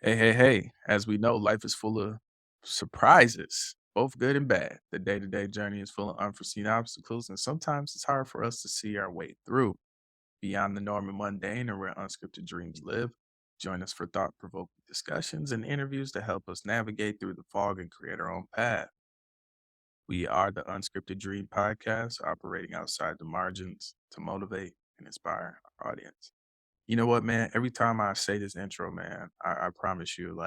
Hey. As we know, life is full of surprises, both good and bad. The day to day journey is full of unforeseen obstacles, and sometimes it's hard for us to see our way through. Beyond the norm and mundane, or where unscripted dreams live, join us for thought provoking discussions and interviews to help us navigate through the fog and create our own path. We are the Unscripted Dream Podcast, operating outside the margins to motivate and inspire our audience. You know what, man? Every time I say this intro, man, I promise you,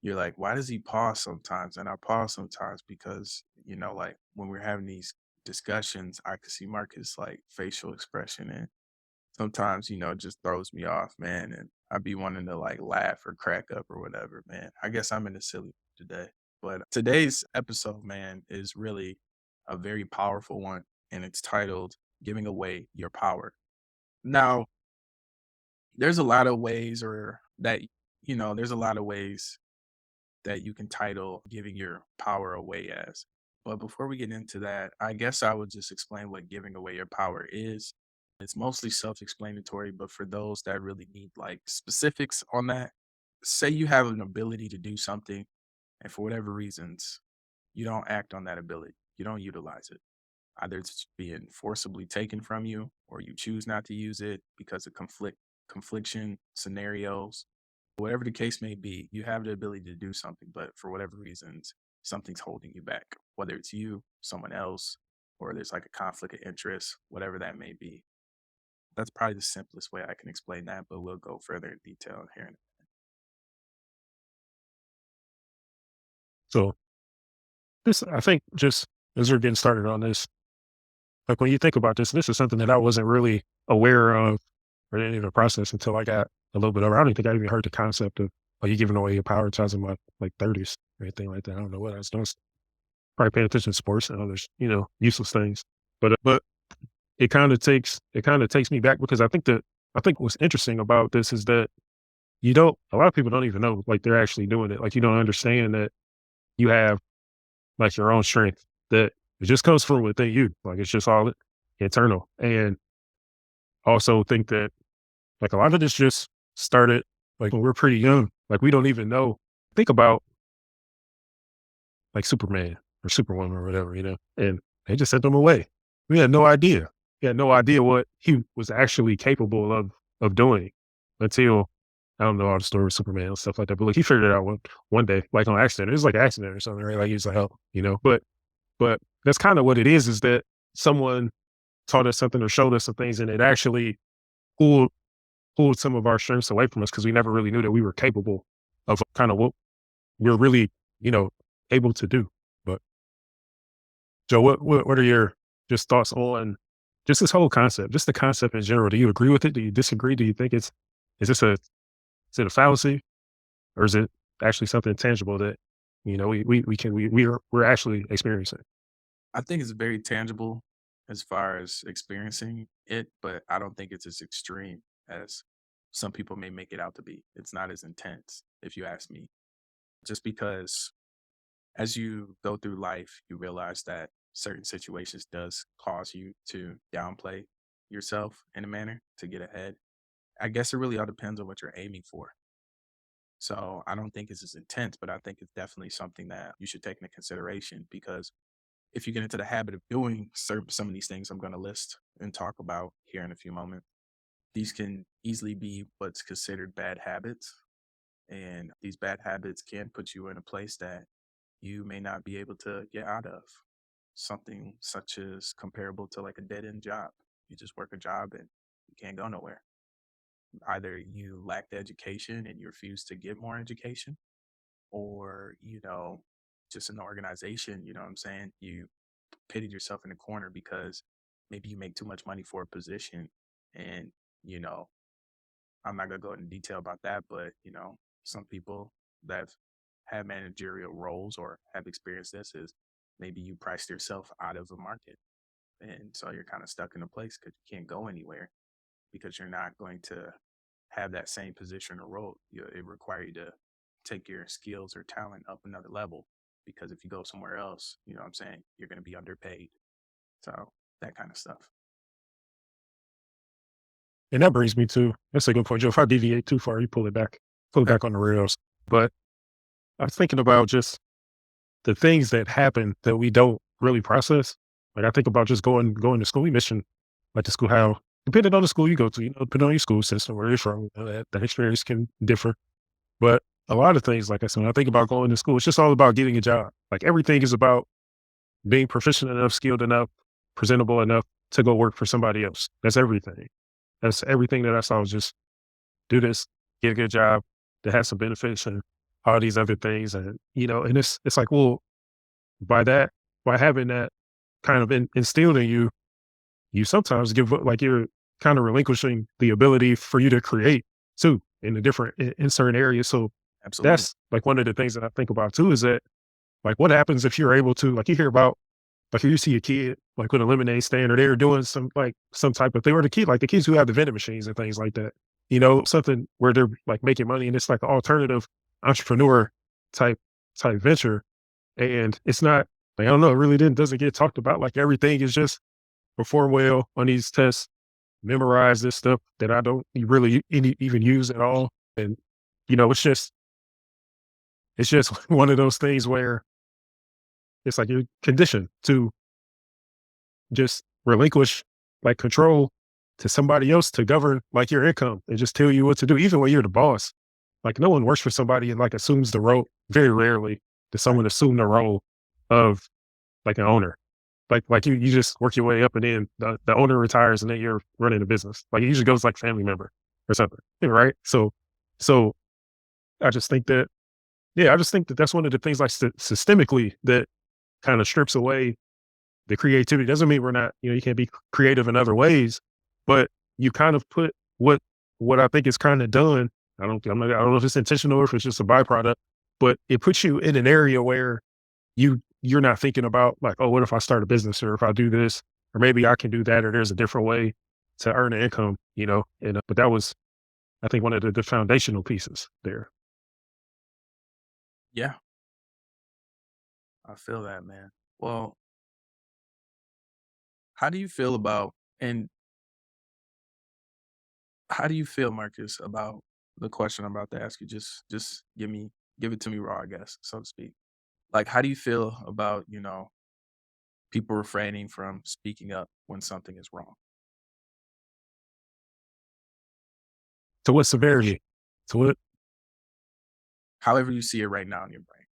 you're like, why does he pause sometimes? And I pause sometimes because, like when we're having these discussions, I can see Marcus like facial expression and sometimes, it just throws me off, man. And I'd be wanting to like laugh or crack up or whatever, man. I guess I'm in a silly mood today. But today's episode, man, is really a very powerful one. And it's titled Giving Away Your Power. Now, there's a lot of ways or that, there's a lot of ways that you can title giving your power away as. But before we get into that, I guess I would just explain what giving away your power is. It's mostly self explanatory, but for those that really need like specifics on that, say you have an ability to do something and for whatever reasons, you don't act on that ability, you don't utilize it. Either it's being forcibly taken from you or you choose not to use it because of confliction scenarios. Whatever the case may be, you have the ability to do something, but for whatever reasons, something's holding you back, whether it's you, someone else, or there's like a conflict of interest, whatever that may be. That's probably the simplest way I can explain that, but we'll go further in detail here. So I think just as we're getting started on this, like when you think about this is something that I wasn't really aware of or any of the process until I got a little bit over. I don't think I even heard the concept of, are you giving away your power until I was in my like 30s or anything like that. I don't know what I was doing. Probably paying attention to sports and others, useless things. But it kind of takes me back because I think what's interesting about this is that a lot of people don't even know like they're actually doing it. Like you don't understand that you have like your own strength that it just comes from within you. Like it's just all internal. And also think that like a lot of this just started like when we're pretty young. Like we don't even know. Think about like Superman or Superwoman or whatever, and they just sent them away. We had no idea. We had no idea what he was actually capable of doing until I don't know all the story of Superman and stuff like that. But like he figured it out one day, like on accident. It was like an accident or something, right? Like he was like, oh, But that's kind of what it is that someone taught us something or showed us some things and it actually pulled pulled some of our strengths away from us because we never really knew that we were capable of kind of what we're really, you know, able to do. But Joe, what are your just thoughts on just this whole concept, just the concept in general? Do you agree with it? Do you disagree? Do you think is this a is it a fallacy or is it actually something tangible that we're actually experiencing? I think it's very tangible as far as experiencing it, but I don't think it's as extreme as some people may make it out to be. It's not as intense, if you ask me. Just because as you go through life, you realize that certain situations does cause you to downplay yourself in a manner to get ahead. I guess it really all depends on what you're aiming for. So I don't think it's as intense, but I think it's definitely something that you should take into consideration because if you get into the habit of doing some of these things I'm going to list and talk about here in a few moments, these can easily be what's considered bad habits. And these bad habits can put you in a place that you may not be able to get out of. Something such as comparable to like a dead end job. You just work a job and you can't go nowhere. Either you lack the education and you refuse to get more education, or, just an organization, you know what I'm saying? You pitted yourself in a corner because maybe you make too much money for a position and, you know, I'm not gonna go into detail about that, but some people that have managerial roles or have experienced this is maybe you priced yourself out of the market. And so you're kind of stuck in a place because you can't go anywhere because you're not going to have that same position or role. It require you to take your skills or talent up another level because if you go somewhere else, you know what I'm saying, you're going to be underpaid. So that kind of stuff. And that brings me to that's a good point, Joe. If I deviate too far, you pull it back. pull it Okay. back on the rails. But I was thinking about just the things that happen that we don't really process. Like I think about just going to school. We mentioned like the school how depending on the school you go to, depending on your school system where you're from, that experience can differ. But a lot of things, like I said, when I think about going to school, it's just all about getting a job. Like everything is about being proficient enough, skilled enough, presentable enough to go work for somebody else. That's everything. That's everything that I saw was just do this, get a good job that has some benefits and all these other things. And, and it's like, well, by that, by having that kind of instilled in you, you sometimes give up, like you're kind of relinquishing the ability for you to create too in the different, in certain areas. So Absolutely. that's like one of the things that I think about too is that like what happens if you're able to, like you hear about, like you see a kid like with a lemonade stand or they're doing some type of thing, or the kid, like the kids who have the vending machines and things like that, something where they're like making money and it's like an alternative entrepreneur type venture. And it's not like, I don't know, it really doesn't get talked about. Like everything is just perform well on these tests, memorize this stuff that I don't really even use at all. And, it's just one of those things where it's like you're conditioned to just relinquish like control to somebody else to govern like your income and just tell you what to do, even when you're the boss. Like no one works for somebody and like assumes the role. Very rarely does Right. someone assume the role of like an owner. Like you just work your way up and then the owner retires and then you're running the business. Like it usually goes like family member or something. Right. So I just think that, yeah, I just think that that's one of the things like systemically that kind of strips away the creativity. Doesn't mean we're not, you can't be creative in other ways, but you kind of put what I think is kind of done. I don't know if it's intentional or if it's just a byproduct, but it puts you in an area where you're not thinking about like, oh, what if I start a business or if I do this, or maybe I can do that, or there's a different way to earn an income, and but that was, I think, one of the foundational pieces there. Yeah, I feel that, man. Well, how do you feel about and how do you feel, Marcus, about the question I'm about to ask you? Just give it to me raw, I guess, so to speak. Like, how do you feel about, people refraining from speaking up when something is wrong? To what severity? To what? However you see it right now in your brain.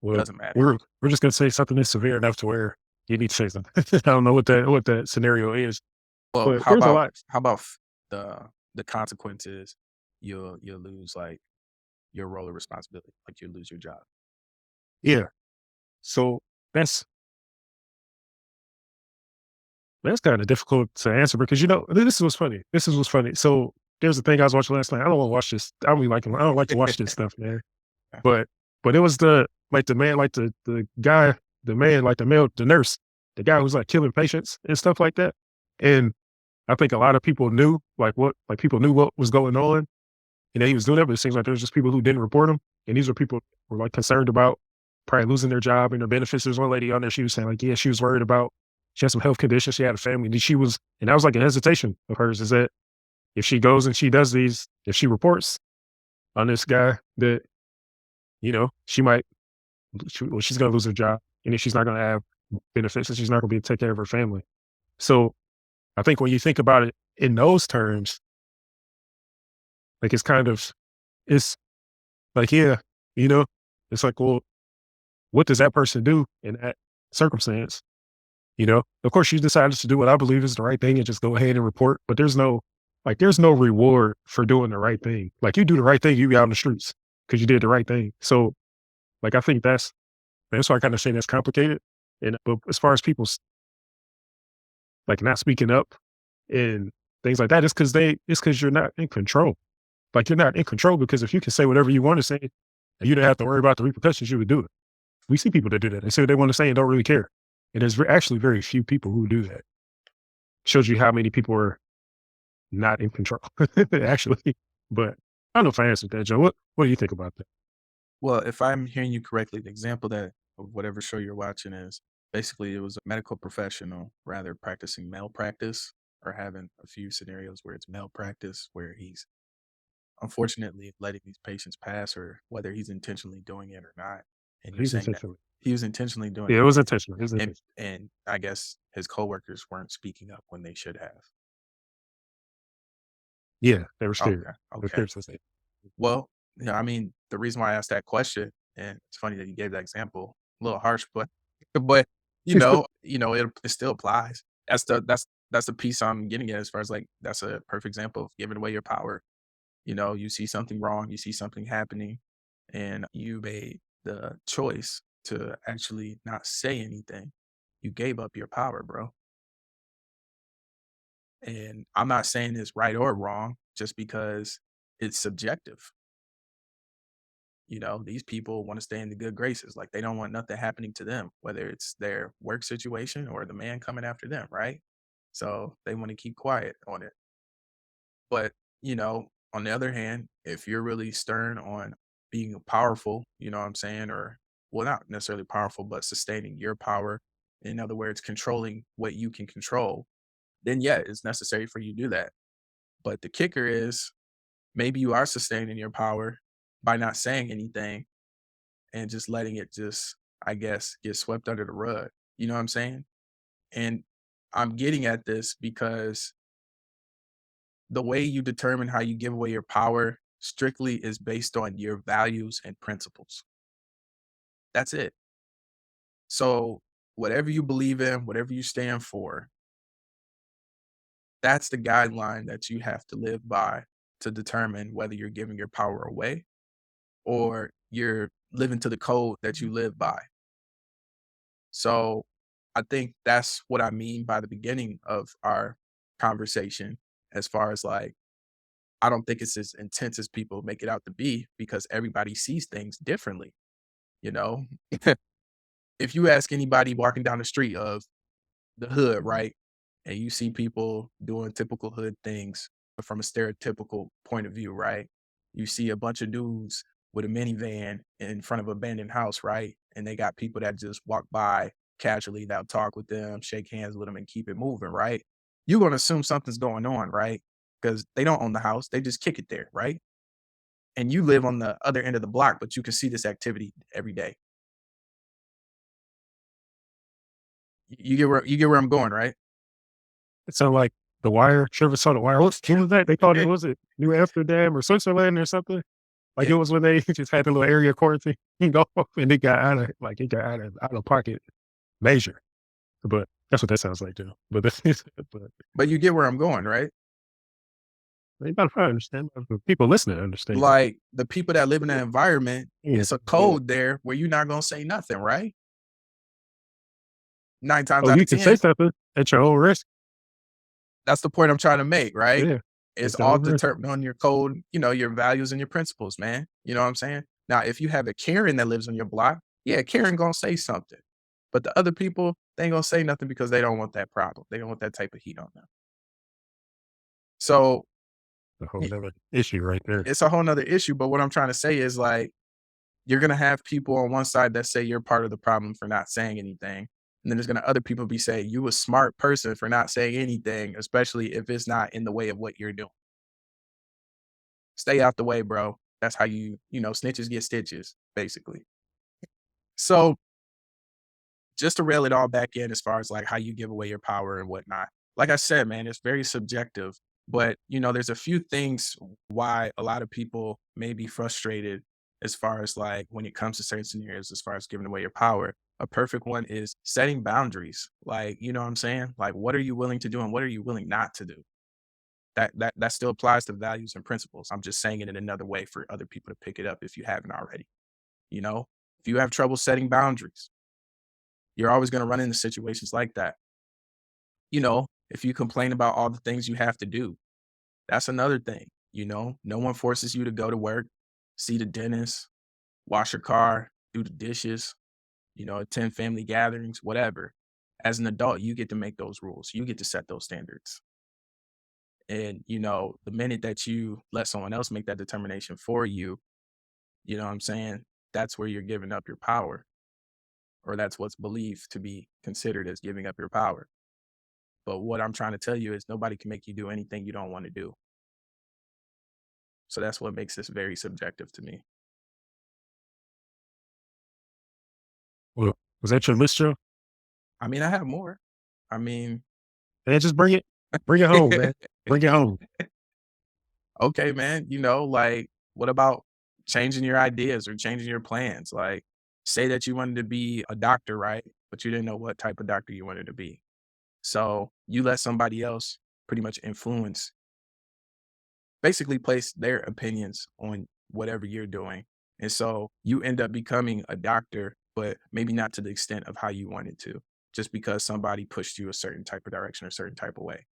Well, Doesn't matter. we're just gonna say something that's severe enough to where you need to say something. I don't know what that scenario is, Well, but there's a lot. how about the consequences you'll lose like your role of responsibility, like you lose your job. Yeah. So that's that's kind of difficult to answer because this is what's funny. This is what's funny. So there's a thing I was watching last night. I don't want to watch this. I don't like to watch this stuff, man. Yeah. But it was the man, like the guy, the man, like the nurse, the guy who's like killing patients and stuff like that. And I think a lot of people knew people knew what was going on and that he was doing that, but it seems like there's just people who didn't report him. And these are people who were like concerned about probably losing their job and their benefits. There's one lady on there, she was saying like, yeah, she was worried about, she had some health conditions, she had a family. And that was like a hesitation of hers is that if she goes and she does these, if she reports on this guy that, she might, she's going to lose her job and then she's not going to have benefits and she's not going to be able to take care of her family. So I think when you think about it in those terms, like it's like, yeah, you know, it's like, well, what does that person do in that circumstance? Of course, she decided to do what I believe is the right thing and just go ahead and report. But there's no reward for doing the right thing. Like you do the right thing, you be out in the streets because you did the right thing. So, like, I think that's why I kind of say that's complicated. But as far as people like not speaking up and things like that, it's because you're not in control. Like you're not in control because if you can say whatever you want to say and you don't have to worry about the repercussions, you would do it. We see people that do that. They say what they want to say and don't really care. And there's actually very few people who do that. Shows you how many people are not in control, actually. But I don't know if I answered that, Joe. What do you think about that? Well, if I'm hearing you correctly, the example that of whatever show you're watching is basically it was a medical professional rather practicing malpractice or having a few scenarios where it's malpractice, where he's unfortunately letting these patients pass, or whether he's intentionally doing it or not. And you're He's saying that intentional. he was intentionally doing Yeah, it it, was intentional. It was and intentional. and I guess his coworkers weren't speaking up when they should have. Yeah, they were scared. Okay, They were okay. scared to say. Well, I mean, the reason why I asked that question, and it's funny that you gave that example, a little harsh, but but it still applies. That's the piece I'm getting at, as far as like that's a perfect example of giving away your power. You see something wrong, you see something happening, and you made the choice to actually not say anything. You gave up your power, bro. And I'm not saying it's right or wrong just because it's subjective. These people want to stay in the good graces. Like they don't want nothing happening to them, whether it's their work situation or the man coming after them, right? So they want to keep quiet on it. But, on the other hand, if you're really stern on being powerful, you know what I'm saying? Or, well, not necessarily powerful, but sustaining your power. In other words, controlling what you can control, then yeah, it's necessary for you to do that. But the kicker is maybe you are sustaining your power by not saying anything and just letting it just, I guess, get swept under the rug. You know what I'm saying? And I'm getting at this because the way you determine how you give away your power strictly is based on your values and principles. That's it. So, whatever you believe in, whatever you stand for, that's the guideline that you have to live by to determine whether you're giving your power away or you're living to the code that you live by. So I think that's what I mean by the beginning of our conversation, as far as like, I don't think it's as intense as people make it out to be because everybody sees things differently. You know, if you ask anybody walking down the street of the hood, right? And you see people doing typical hood things from a stereotypical point of view, right? You see a bunch of dudes with a minivan in front of an abandoned house, right? And they got people that just walk by casually, that'll talk with them, shake hands with them, and keep it moving, right? You're going to assume something's going on, right? Because they don't own the house, they just kick it there, right? And you live on the other end of the block, but you can see this activity every day. You get where I'm going, right? It sounded like The Wire. You ever saw The Wire? What was that? They called it, was it New Amsterdam or Switzerland or something? Like Yeah, it was when they just had the little area quarantine, and it got out of pocket measure. But that's what that sounds like too. But but but you get where I'm going, right? you gotta probably understand. The people listening understand. Like, the people that live in that environment, Yeah. it's a code there where you're not gonna say nothing, right? 9 times Oh, out you of can say 10, something at your own risk. that's the point I'm trying to make, right? Yeah, It's at your all own risk. determined on your code, your values and your principles, man. You know what I'm saying? Now, if you have a Karen that lives on your block, yeah, Karen gonna say something. But the other people, they ain't gonna say nothing because they don't want that problem. They don't want that type of heat on them. So, A whole y other issue right there. it's a whole nother issue, but what I'm trying to say is, like, you're gonna have people on one side that say you're part of the problem for not saying anything. And then there's gonna other people be saying you a smart person for not saying anything, especially if it's not in the way of what you're doing. Stay out the way, bro. That's how snitches get stitches, basically. So just to rail it all back in as far as like how you give away your power and whatnot. Like I said, man, it's very subjective. But there's a few things why a lot of people may be frustrated as far as like when it comes to certain scenarios, as far as giving away your power. A perfect one is setting boundaries. Like, you know what I'm saying? Like, what are you willing to do and what are you willing not to do? That still applies to values and principles. I'm just saying it in another way for other people to pick it up if you haven't already. You know, if you have trouble setting boundaries, you're always going to run into situations like that. If you complain about all the things you have to do, that's another thing. No one forces you to go to work, see the dentist, wash your car, do the dishes, attend family gatherings, whatever. As an adult, you get to make those rules. You get to set those standards. And, the minute that you let someone else make that determination for you, you know what I'm saying? That's where you're giving up your power, or that's what's believed to be considered as giving up your power. But what I'm trying to tell you is nobody can make you do anything you don't want to do. So that's what makes this very subjective to me. Well, was that your list, Joe? I mean, I have more. I mean, Man, just bring it home, man. Bring it home. okay, man, like, what about changing your ideas or changing your plans? Like, say that you wanted to be a doctor, right? But you didn't know what type of doctor you wanted to be. So you let somebody else pretty much influence, basically place their opinions on whatever you're doing. And so you end up becoming a doctor, but maybe not to the extent of how you wanted to, just because somebody pushed you a certain type of direction or a certain type of way.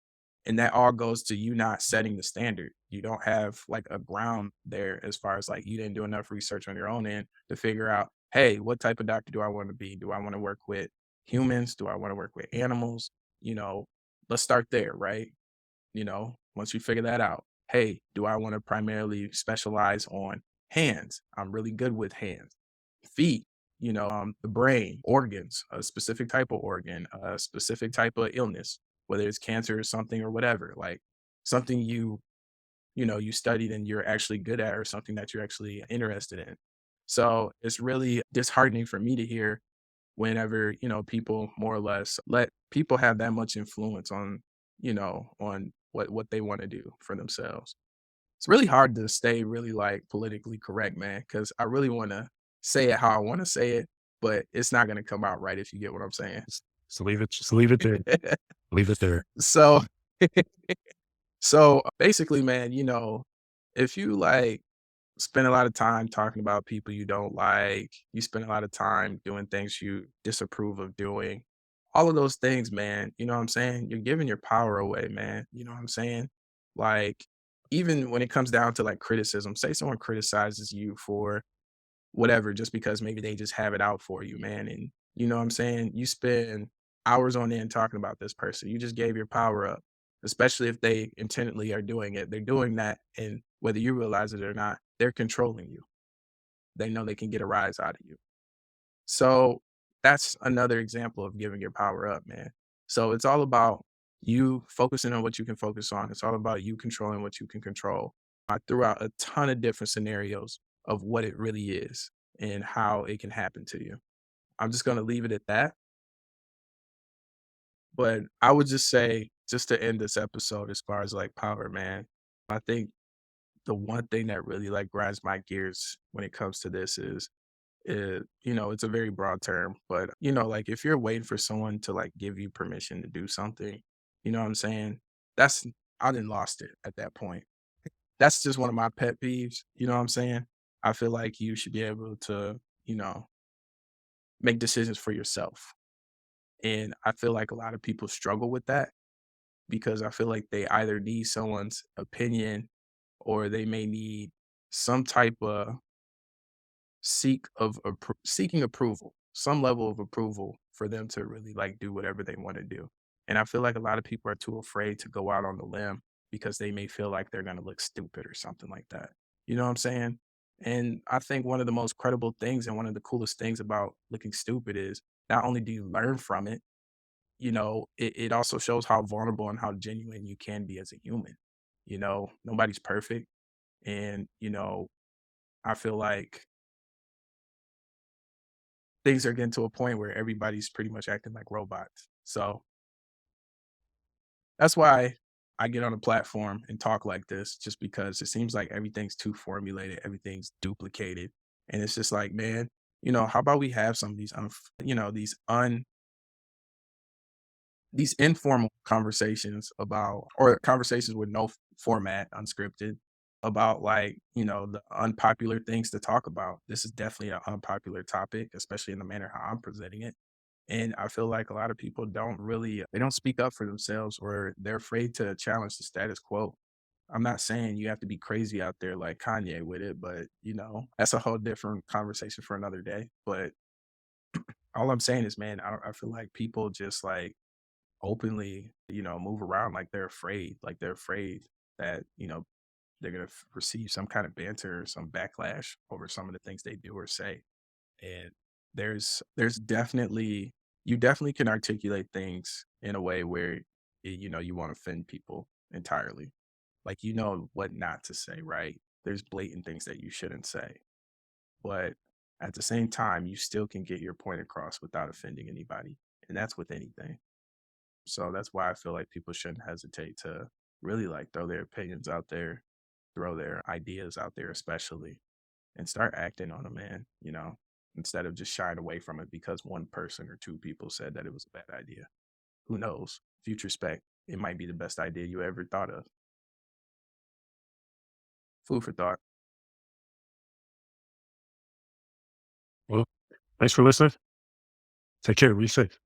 And that all goes to you not setting the standard. You don't have like a ground there as far as like you didn't do enough research on your own end to figure out, hey, what type of doctor do I want to be? Do I want to work with humans? Do I want to work with animals? You know, let's start there, right? Once you figure that out, hey, do I want to primarily specialize on hands? I'm really good with hands. Feet, the brain, organs, a specific type of organ, a specific type of illness, whether it's cancer or something or whatever, like something you studied and you're actually good at or something that you're actually interested in. So it's really disheartening for me to hear whenever, people more or less let people have that much influence on what they want to do for themselves. It's really hard to stay really like politically correct, man, because I really want to say it how I want to say it, but it's not going to come out right if you get what I'm saying. Just leave it there. Leave it there. So, so basically, man, if you like spend a lot of time talking about people you don't like, you spend a lot of time doing things you disapprove of doing, all of those things, man, you know what I'm saying? You're giving your power away, man. You know what I'm saying? Like, even when it comes down to like criticism, say someone criticizes you for whatever, just because maybe they just have it out for you, man. And you know what I'm saying? You spend hours on end talking about this person. You just gave your power up, especially if they intentionally are doing it. They're doing that. And whether you realize it or not, they're controlling you. They know they can get a rise out of you. So that's another example of giving your power up, man. So it's all about you focusing on what you can focus on. It's all about you controlling what you can control. I threw out a ton of different scenarios of what it really is and how it can happen to you. I'm just going to leave it at that. But I would just say, just to end this episode, as far as like power, man, I think the one thing that really like grinds my gears when it comes to this is it's a very broad term, but like if you're waiting for someone to like give you permission to do something, you know what I'm saying? That's I didn't lost it at that point. That's just one of my pet peeves, you know what I'm saying? I feel like you should be able to, make decisions for yourself. And I feel like a lot of people struggle with that because I feel like they either need someone's opinion or they may need some type of seeking approval, some level of approval for them to really like do whatever they want to do. And I feel like a lot of people are too afraid to go out on the limb because they may feel like they're going to look stupid or something like that. You know what I'm saying? And I think one of the most credible things and one of the coolest things about looking stupid is not only do you learn from it, it also shows how vulnerable and how genuine you can be as a human. Nobody's perfect. And, I feel like things are getting to a point where everybody's pretty much acting like robots. So that's why I get on a platform and talk like this, just because it seems like everything's too formulated, everything's duplicated. And it's just like, man, how about we have some of these, these informal conversations about, or conversations with no format, unscripted, about like, the unpopular things to talk about. This is definitely an unpopular topic, especially in the manner how I'm presenting it. And I feel like a lot of people they don't speak up for themselves or they're afraid to challenge the status quo. I'm not saying you have to be crazy out there like Kanye with it, but that's a whole different conversation for another day. But all I'm saying is, man, I feel like people just like openly, move around like they're afraid that, they're going to receive some kind of banter or some backlash over some of the things they do or say. And there's definitely you definitely can articulate things in a way where you want to offend people entirely. Like, you know what not to say, right? There's blatant things that you shouldn't say. But at the same time, you still can get your point across without offending anybody. And that's with anything. So that's why I feel like people shouldn't hesitate to really like throw their opinions out there, throw their ideas out there, especially, and start acting on them, man, instead of just shying away from it because one person or two people said that it was a bad idea. Who knows? Future spec, it might be the best idea you ever thought of. Food for thought. Well, thanks for listening. Take care. Be safe.